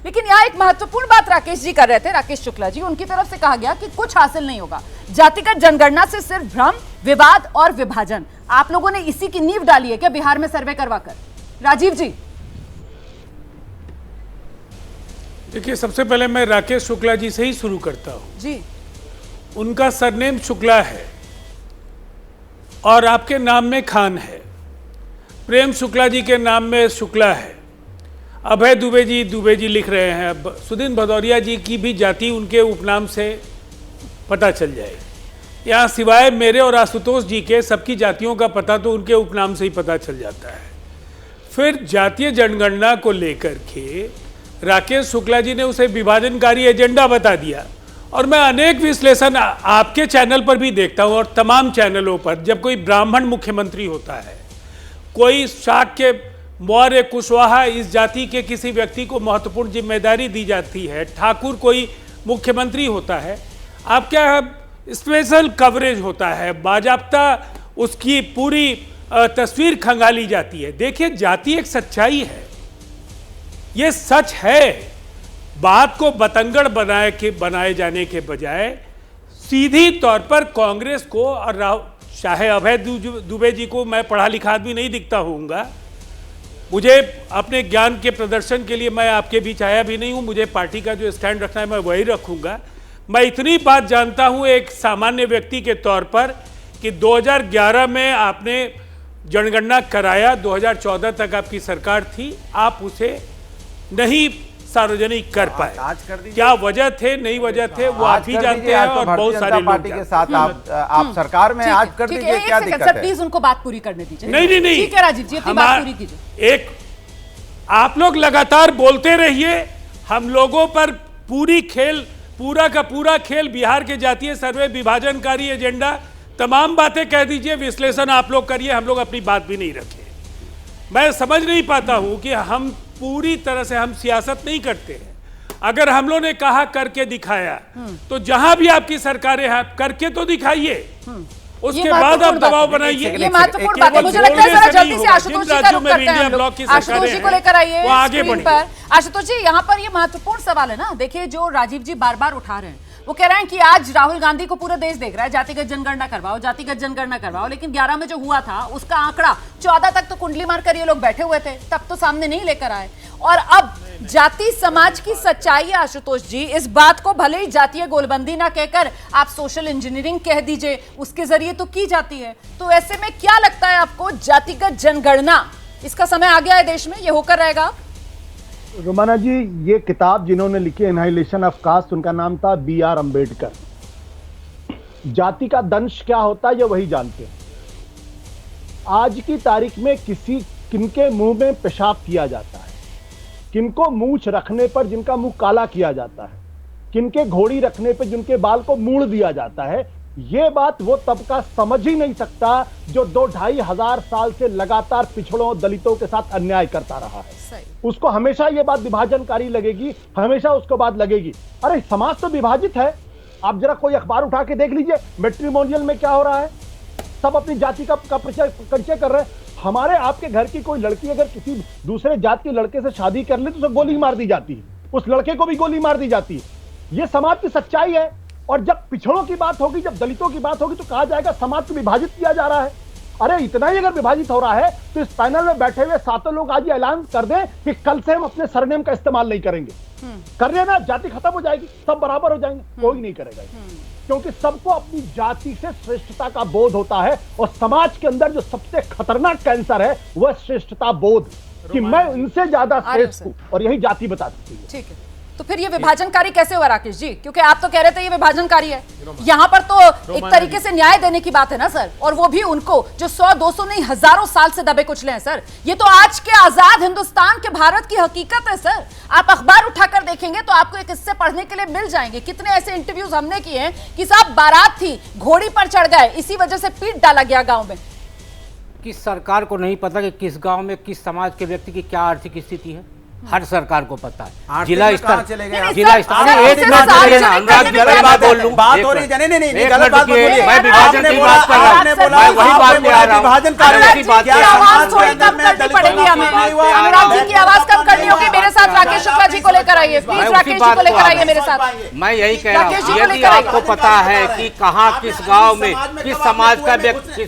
लेकिन यहाँ एक महत्वपूर्ण बात राकेश जी कर रहे थे, राकेश शुक्ला जी, उनकी तरफ से कहा गया कि कुछ हासिल नहीं होगा, जातिगत जनगणना से सिर्फ भ्रम, विवाद और विभाजन। आप लोगों ने इसी की नींव डाली है क्या बिहार में सर्वे करवाकर? राजीव जी। देखिए, सबसे पहले मैं राकेश शुक्ला जी से ही शुरू करता हूं जी। उनका सरनेम शुक्ला है और आपके नाम में खान है। प्रेम शुक्ला जी के नाम में शुक्ला है। अभय दुबे जी लिख रहे हैं। सुदीन भदौरिया जी की भी जाति उनके उपनाम से पता चल जाएगी। यहाँ सिवाय मेरे और आशुतोष जी के सबकी जातियों का पता तो उनके उपनाम से ही पता चल जाता है। फिर जातीय जनगणना को लेकर के राकेश शुक्ला जी ने उसे विभाजनकारी एजेंडा बता दिया। और मैं अनेक विश्लेषण आपके चैनल पर भी देखता हूँ और तमाम चैनलों पर, जब कोई ब्राह्मण मुख्यमंत्री होता है, कोई शाक्य, मौर्य, कुशवाहा इस जाति के किसी व्यक्ति को महत्वपूर्ण जिम्मेदारी दी जाती है, ठाकुर कोई मुख्यमंत्री होता है, आप क्या स्पेशल कवरेज होता है, बाजाप्ता उसकी पूरी तस्वीर खंगाली जाती है। देखिए, जाति एक सच्चाई है, ये सच है। बात को बतंगड़ बनाए जाने के बजाय सीधी तौर पर कांग्रेस को, और चाहे अभय दुबे जी को मैं पढ़ा लिखा आदमी नहीं दिखता होऊंगा, मुझे अपने ज्ञान के प्रदर्शन के लिए मैं आपके बीच आया भी नहीं हूं, मुझे पार्टी का जो स्टैंड रखना है मैं वही रखूंगा। मैं इतनी बात जानता हूं एक सामान्य व्यक्ति के तौर पर कि 2011 में आपने जनगणना कराया, 2014 तक आपकी सरकार थी, आप उसे नहीं सार्वजनिक कर पाए। आज कर दीजिए। क्या वजह थे, नहीं वजह थे, वो आप ही जानते हैं और बहुत सारे लोग पार्टी के साथ आप सरकार में आज कर दीजिए, क्या दिक्कत है? प्लीज उनको बात पूरी करने दीजिए। नहीं, ठीक है राजीव जी, अपनी बात पूरी कीजिए। एक आप लोग लगातार बोलते रहिए, हम लोगों पर पूरा का पूरा खेल बिहार के जातीय सर्वे, विभाजनकारी एजेंडा, तमाम बातें कह दीजिए, विश्लेषण आप लोग करिए, हम लोग अपनी बात भी नहीं रखें। मैं समझ नहीं पाता हूं कि हम पूरी तरह से हम सियासत नहीं करते हैं। अगर हम लोगों ने कहा करके दिखाया, तो जहां भी आपकी सरकारें हैं करके तो दिखाइए, उसके बाद आप दबाव बनाइए। ये महत्वपूर्ण बात है। मुझे लगता है जरा जल्दी से आशुतोष जी का रुख करते हैं हम लोग। आशुतोष जी को लेकर आइए स्क्रीन पर। आशुतोष जी, यहाँ पर ये महत्वपूर्ण सवाल है ना, देखिए जो राजीव जी बार बार उठा रहे हैं, वो कह रहे हैं कि आज राहुल गांधी को पूरा देश देख रहा है, जातिगत जनगणना करवाओ, जातिगत जनगणना करवाओ, लेकिन 11 में जो हुआ था उसका आंकड़ा 14 तक तो कुंडली मारकर ये लोग बैठे हुए थे, तब तो सामने नहीं लेकर आए। और अब जाति समाज की सच्चाई है आशुतोष जी, इस बात को भले ही जातीय गोलबंदी ना कहकर आप सोशल इंजीनियरिंग कह दीजिए, उसके जरिए तो की जाती है। तो ऐसे में क्या लगता है आपको, जातिगत जनगणना इसका समय आ गया है देश में, ये होकर रहेगा? रोमाना जी, ये किताब जिन्होंने लिखी एनाहिलेशन ऑफ कास्ट, उनका नाम था B.R. अम्बेडकर। जाति का दंश क्या होता है ये वही जानते हैं। आज की तारीख में किनके मुंह में पेशाब किया जाता है, किनको मूंछ रखने पर जिनका मुंह काला किया जाता है, किनके घोड़ी रखने पर जिनके बाल को मूड़ दिया जाता है, ये बात वो तबका समझ ही नहीं सकता जो 2-2.5 हजार साल से लगातार पिछड़ों, दलितों के साथ अन्याय करता रहा है। उसको हमेशा ये बात विभाजनकारी लगेगी, हमेशा उसको बात लगेगी। अरे समाज तो विभाजित है। आप जरा कोई अखबार उठा के देख लीजिए, मैट्रिमोनियल में क्या हो रहा है, सब अपनी जाति का परिचय कर रहे हैं। हमारे आपके घर की कोई लड़की अगर किसी दूसरे जात के लड़के से शादी कर ले तो उसे गोली मार दी जाती है, उस लड़के को भी गोली मार दी जाती है। ये समाज की सच्चाई है। और जब पिछड़ों की बात होगी, जब दलितों की बात होगी, तो कहा जाएगा समाज को विभाजित किया जा रहा है। अरे इतना ही अगर विभाजित हो रहा है तो इस पैनल में बैठे हुए 7 लोग आज ऐलान कर दें कि कल से हम अपने सरनेम का इस्तेमाल नहीं करेंगे। कर रहे ना, जाति खत्म हो जाएगी, सब बराबर हो जाएंगे, कोई नहीं करेगा। क्योंकि सबको अपनी जाति से श्रेष्ठता का बोध होता है, और समाज के अंदर जो सबसे खतरनाक कैंसर है वह श्रेष्ठता बोध, कि मैं इनसे ज्यादा श्रेष्ठ हूं, और यही जाति बताती है। ठीक है, तो फिर ये विभाजनकारी कैसे हुआ राकेश जी? क्योंकि आप तो कह रहे थे ये विभाजनकारी है, यहाँ पर तो एक तरीके से न्याय देने की बात है ना सर, और वो भी उनको जो 100-200 नहीं हजारों साल से दबे कुचले हैं सर। ये तो आज के आजाद हिंदुस्तान के भारत की हकीकत है सर। आप अखबार उठाकर देखेंगे तो आपको एक किस्से पढ़ने के लिए मिल जाएंगे। कितने ऐसे इंटरव्यूज हमने किए हैं कि साहब बारात थी, घोड़ी पर चढ़ गए, इसी वजह से पीट डाला गया गाँव में। किस सरकार को नहीं पता कि किस गाँव में किस समाज के व्यक्ति की क्या आर्थिक स्थिति है? हर सरकार को पता है। आर्थिक जिला में स्तर कहाँ चले गए आप? जिला स्तर अरे एक सिर्फ मिनट सार्वजनिक देना, अनुराग जी, करने की बात बोल लूं। बात हो रही है, नहीं गलत बात मत बोलिए। मैं विभाजन की बात कर रहा हूं, आपने बोला मैं वही बात पे आ रहा हूं। विभाजन कर अनुराग रहे जी हैं। बात क्या पे आ रहा हूं। आवाज थोड़ी कम करनी पड़ेगी हमें। अनुराग जी की आवाज कम करनी होगी। मेरे साथ राकेश शुक्ला जी को लेकर आइए प्लीज, मैं उसी राकेश जी बात को को लेकर आ आइए रहा मेरे हूं। साथ। मैं यही कह रहा राकेश जी हूँ, को यदि लेकर आइए। आपको पता है कि कहाँ किस गांव में किस समाज का व्यक्ति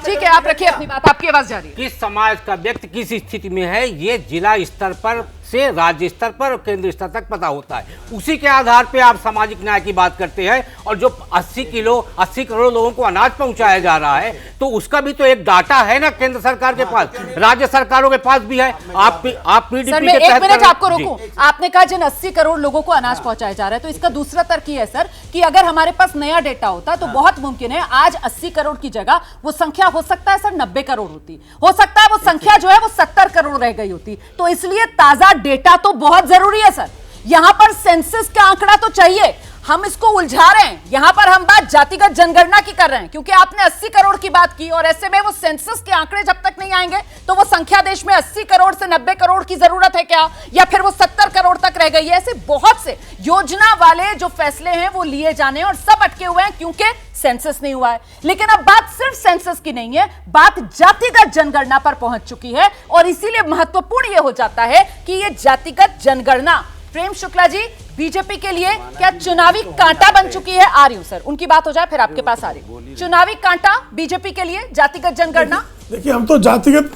ठीक है, आप रखिए अपनी बात, आपकी आवाज जा रही है। किस समाज का व्यक्ति किस स्थिति में है, ये जिला स्तर पर से राज्य स्तर पर और केंद्र स्तर तक पता होता है। उसी के आधार पे आप सामाजिक न्याय की बात करते हैं। और जो 80 करोड़ लोगों को अनाज पहुंचाया जा रहा है, तो उसका भी तो एक डाटा है ना केंद्र सरकार के पास, राज्य सरकारों के पास भी है। आप पीडीपी सर के मैं एक तहत मिनट आपको जी। रोकूं। आपने कहा जिन 80 करोड़ लोगों को अनाज पहुंचाया जा रहा है, तो इसका दूसरा तर्क ये है सर कि अगर हमारे पास नया डेटा होता तो बहुत मुमकिन है आज 80 करोड़ की जगह वो संख्या हो सकता है सर 90 करोड़ होती, हो सकता है वो संख्या जो है वो 70 करोड़ रह गई होती। तो इसलिए ताजा डेटा तो बहुत जरूरी है सर। यहां पर सेंसस का आंकड़ा तो चाहिए, हम इसको उलझा रहे हैं। यहां पर हम बात जातिगत जनगणना की कर रहे हैं, क्योंकि आपने 80 करोड़ की बात की और ऐसे में वो सेंसस के आंकड़े जब तक नहीं आएंगे तो वो संख्या देश में 80 करोड़ से 90 करोड़ की जरूरत है क्या, या फिर वो 70 करोड़ तक रह गई है। ऐसे बहुत से योजना वाले जो फैसले हैं वो लिए जाने और सब अटके हुए हैं क्योंकि सेंसस नहीं हुआ है। लेकिन अब बात सिर्फ सेंसस की नहीं है, बात जातिगत जनगणना पर पहुंच चुकी है और इसीलिए महत्वपूर्ण यह हो जाता है कि यह जातिगत जनगणना प्रेम शुक्ला जी बीजेपी के लिए क्या चुनावी कांटा बन चुकी है? आ रही हूं सर, उनकी बात हो जाए फिर आपके पास आ रही हूं। चुनावी कांटा बीजेपी के लिए जातिगत जनगणना? देखिए, हम तो जातिगत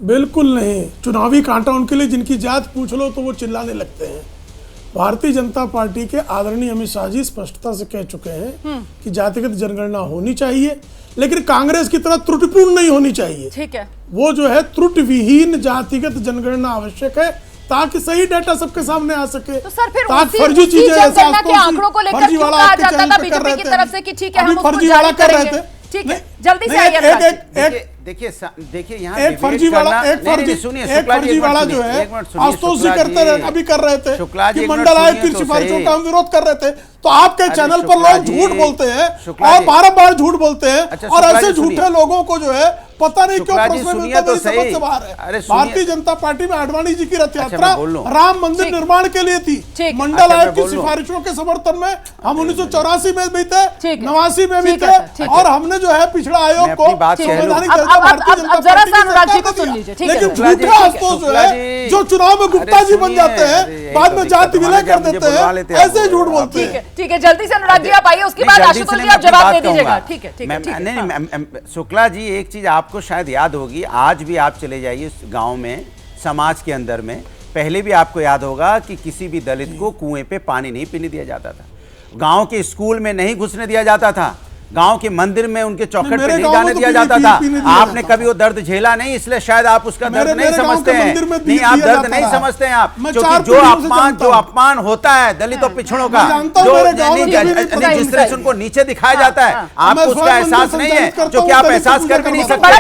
बिल्कुल नहीं, चुनावी कांटा उनके लिए जिनकी जात पूछ लो तो वो चिल्लाने लगते हैं। भारतीय जनता पार्टी के आदरणीय अमित शाह जी स्पष्टता से कह चुके हैं कि जातिगत जनगणना होनी चाहिए, लेकिन कांग्रेस की तरह त्रुटिपूर्ण नहीं होनी चाहिए। ठीक है, वो जो है त्रुटि विहीन जातिगत जनगणना आवश्यक है ताकि सही डाटा सबके सामने आ सके। तो सर फिर ताकि फर्जी चीजें जनगणना के आंकड़ों को लेकर क्यों कहा जाता था बीजेपी की तरफ से कि ठीक है हम उसको जारी करेंगे? ठीक है, जल्दी से आइए। देखिए यहाँ एक फर्जी वाला जो है आशुतोष जी करते रहे, अभी कर रहे थे कि मंडल आयोग की सिफारिशों का हम विरोध कर रहे थे, तो आपके चैनल पर लोग झूठ बोलते हैं और बार झूठ बोलते हैं और ऐसे झूठे लोगों को जो है पता नहीं क्यों प्रश्न मिलता है, समझ से बाहर है। भारतीय जनता पार्टी में आडवाणी जी की रथ यात्रा राम मंदिर निर्माण के लिए थी, मंडल आयोग की सिफारिशों के समर्थन में हम 1984 में भी थे, 89 में भी थे, और हमने जो है पिछड़ा आयोग को संवैधानिक दर्जा भारतीय जनता पार्टी को सुन लीजिए। लेकिन झूठे आशुतोष जो है जो चुनाव में गुप्ता जी बन जाते हैं, बाद में जाति विलय कर देते हैं, ऐसे झूठ बोलते हैं। ठीक है, जल्दी से अनुराग जी आप आइए, उसके बाद आशुतोष जी आप जवाब दे दीजिएगा। ठीक है। नहीं, शुक्ला जी एक चीज आपको शायद याद होगी, आज भी आप चले जाइए गांव में, समाज के अंदर में, पहले भी आपको याद होगा कि किसी भी दलित को कुएं पे पानी नहीं पीने दिया जाता था, गांव के स्कूल में नहीं घुसने दिया जाता था, गांव के मंदिर में उनके चौखट पे नहीं जाने दिया जाता था। आपने कभी वो दर्द झेला नहीं, इसलिए शायद आप उसका दर्द नहीं समझते हैं। नहीं, आप दर्द नहीं समझते हैं आप, क्योंकि जो अपमान होता है दलितों पिछड़ों का, जो जिस तरह से उनको नीचे दिखाया जाता है, आपको उसका एहसास नहीं है, क्योंकि आप एहसास कर भी नहीं सकते।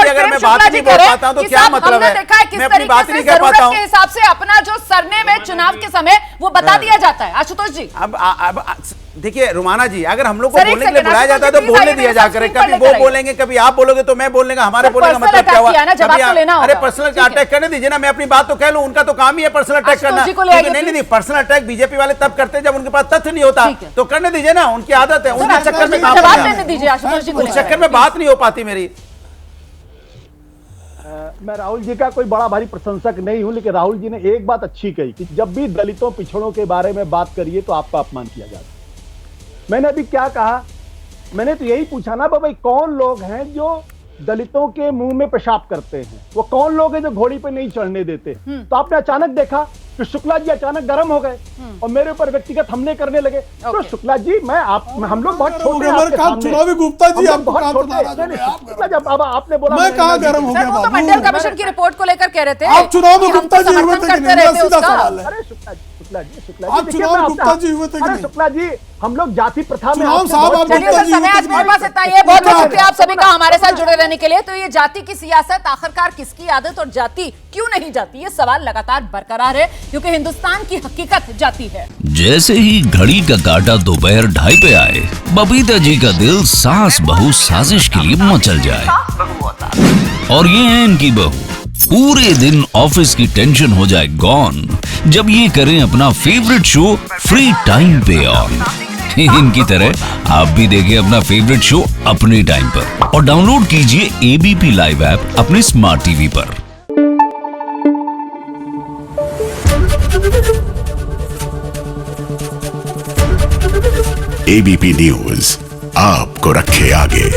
अगर मैं बात नहीं कर पाता हूं तो क्या मतलब है, मैं अपनी बात नहीं कर पाता हूं। हिसाब से अपना जो सरनेम है चुनाव के समय वो बता दिया जाता है। आशुतोष जी अब देखिए रुमाना जी, अगर हम लोग को बोलने के लिए बुलाया जाता है तो बोलने दिया जाकर, कभी वो बोलेंगे कभी आप बोलोगे तो मैं बोलने का, हमारे बोलने का मतलब क्या हुआ? अरे पर्सनल अटैक करने दीजिए ना, मैं अपनी बात तो कह लूं, उनका तो काम ही है पर्सनल अटैक करना। नहीं, पर्सनल अटैक बीजेपी वाले तब करते हैं जब उनके पास तथ्य नहीं होता, तो करने दीजिए ना, उनकी आदत है, उनके चक्कर में उस चक्कर में बात नहीं हो पाती मेरी। मैं राहुल जी का कोई बड़ा भारी प्रशंसक नहीं हूं, लेकिन राहुल जी ने एक बात अच्छी कही कि जब भी दलितों पिछड़ों के बारे में बात करिए तो आपका अपमान किया जाता है। मैंने अभी क्या कहा, मैंने तो यही पूछा ना भाई, कौन लोग हैं जो दलितों के मुंह में पेशाब करते हैं, वो कौन लोग हैं जो घोड़ी पे नहीं चढ़ने देते? तो आपने अचानक देखा कि शुक्ला जी अचानक गर्म हो गए और मेरे ऊपर व्यक्तिगत हमले करने लगे। तो शुक्ला जी हम लोग बहुत छोटे हैं, चुनावी गुप्ता जी आप बहुत छोटे, जब आपने बोला मैं कहाँ गर्म हो गया? तो मंडल कमीशन की रिपोर्ट को लेकर कह रहे थे आप चुनाव में गुप्ता जी करते रहते उसका। अरे शुक्ला शुक्ला जी आप देखिए, चुनाव मैं आपसे- गुप्ता जी हुए थे कि अरे नहीं? शुक्ला जी, हम लोग जाति प्रथा में चुनाव आपसे साहब बहुत- आप चलिए गुप्ता सर, जी समय हुए आज थे मेरे कि पास नहीं? इतना ही है। बहुत बहुत शुक्रिया आप सभी का हमारे साथ सुनो जुड़े रहने के लिए। तो ये जाति की सियासत आखिरकार किसकी आदत और जाति क्यों नहीं जाती, ये सवाल लगातार बरकरार है, क्योंकि हिंदुस्तान की हकीकत जाति है। जैसे ही घड़ी का काटा दोपहर 2:30 पे आए, बबीता जी का दिल सास बहू साजिश के लिए मचल जाए। और ये है इनकी बहू, पूरे दिन ऑफिस की टेंशन हो जाए गॉन जब ये करें अपना फेवरेट शो फ्री टाइम पे ऑन। इनकी तरह आप भी देखिए अपना फेवरेट शो अपने टाइम पर और डाउनलोड कीजिए एबीपी लाइव ऐप अपने स्मार्ट टीवी पर। एबीपी न्यूज आपको रखे आगे।